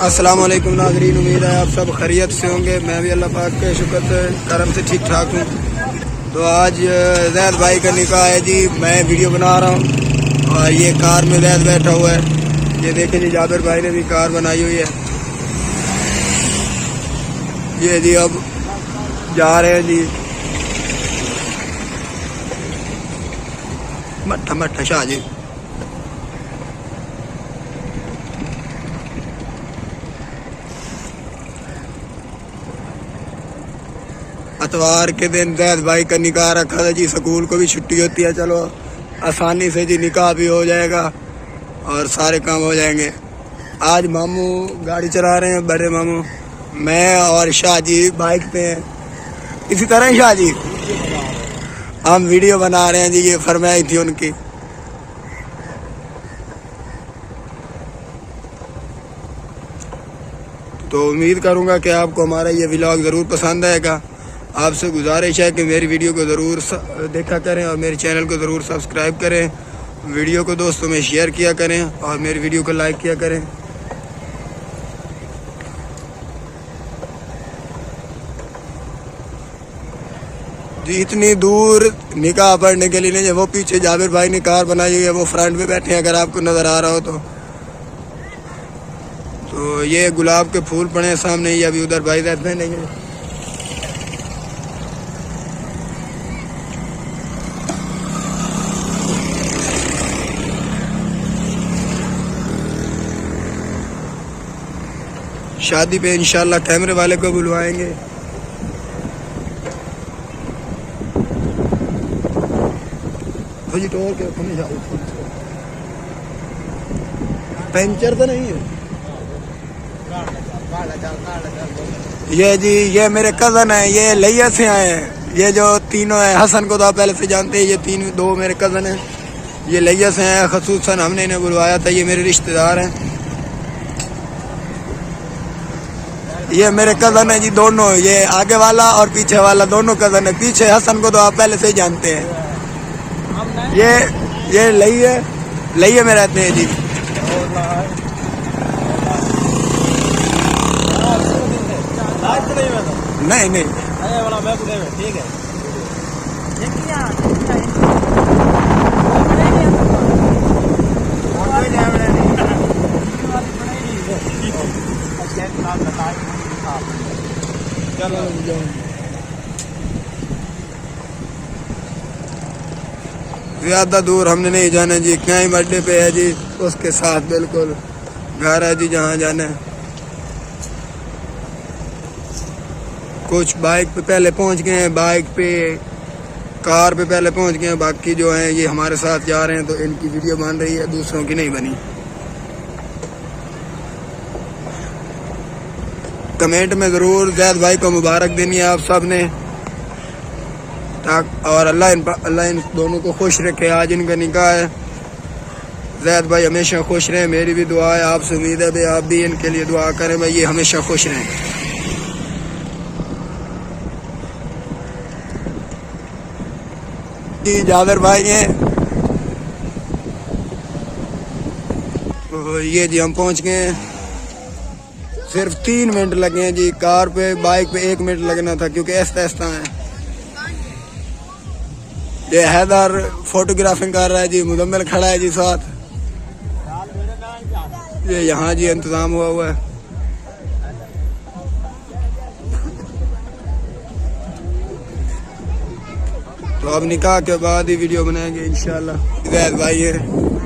अस्सलाम वालेकुम नाज़रीन, उम्मीद है आप सब खैरियत से होंगे। मैं भी अल्लाह पाक के शुक्र से करम से ठीक ठाक हूँ। तो आज जैद भाई का निकाह है जी। मैं वीडियो बना रहा हूँ और ये कार में जैद बैठा हुआ है। ये देखें जी, जाबिर भाई ने भी कार बनाई हुई है। ये जी अब जा रहे हैं जी मट्ठा मट्ठा शाह जी। इतवार के दिन जैद भाई का निकाह रखा था जी। स्कूल को भी छुट्टी होती है, चलो आसानी से जी निकाह भी हो जाएगा और सारे काम हो जाएंगे। आज मामू गाड़ी चला रहे हैं, बड़े मामू, मैं और शाह जी बाइक पे हैं। इसी तरह शाह जी हम वीडियो बना रहे हैं जी। ये फरमाई थी उनकी। तो उम्मीद करूंगा कि आपको हमारा ये व्लॉग ज़रूर पसंद आएगा। आपसे गुजारिश है कि मेरी वीडियो को ज़रूर देखा करें और मेरे चैनल को ज़रूर सब्सक्राइब करें। वीडियो को दोस्तों में शेयर किया करें और मेरी वीडियो को लाइक किया करें। जी इतनी दूर निकाह पढ़ने के लिए नहीं, वो पीछे जाबिर भाई ने कार बनाई हुई है, वो फ्रंट पे बैठे हैं, अगर आपको नज़र आ रहा हो तो ये गुलाब के फूल पड़े हैं सामने ही। अभी उधर भाई रहते नहीं है। शादी पे इंशाल्लाह कैमरे वाले को बुलवाएंगे। पंचर तो नहीं है ये जी। ये मेरे कज़न है, ये लिया से आए हैं। ये जो तीनों हैं, हसन को तो आप पहले से जानते हैं, ये दो मेरे कज़न हैं। ये लिया से हैं, खसूसन हमने इन्हें बुलवाया था। ये मेरे रिश्तेदार हैं। ये मेरे कज़न है जी दोनों, ये आगे वाला और पीछे वाला दोनों कज़न है। पीछे हसन को तो आप पहले से ही जानते हैं। ये लइये में रहते हैं जी। नहीं नहीं ठीक है। ज्यादा दूर हमने नहीं जाना जी। क्या ही बर्थडे पे है जी, उसके साथ बिल्कुल घर है जी जहाँ जाना है। कुछ बाइक पे पहले पहुंच गए हैं, बाइक पे कार पे पहले पहुंच गए हैं। बाकी जो हैं ये हमारे साथ जा रहे हैं, तो इनकी वीडियो बन रही है, दूसरों की नहीं बनी। कमेंट में ज़रूर जैद भाई को मुबारक देनी है आप सब ने, और अल्लाह इन दोनों को खुश रखे। आज इनका निकाह है। जैद भाई हमेशा खुश रहें, मेरी भी दुआ है। आपसे उम्मीद है भाई आप भी इनके लिए दुआ करें भाई, ये हमेशा खुश रहें। जी जाबिर भाई हैं। तो ये जी हम पहुंच गए हैं। सिर्फ 3 मिनट लगे हैं जी। कार पे बाइक पे 1 मिनट लगना था, क्योंकि ऐसा है। ये हैदर फोटोग्राफिंग कर रहा है जी, मुजम्मिल खड़ा है जी साथ। ये यहाँ जी इंतजाम हुआ है। तो अब निकाह के बाद ही वीडियो बनाएंगे इंशाल्लाह। जैद भाई है।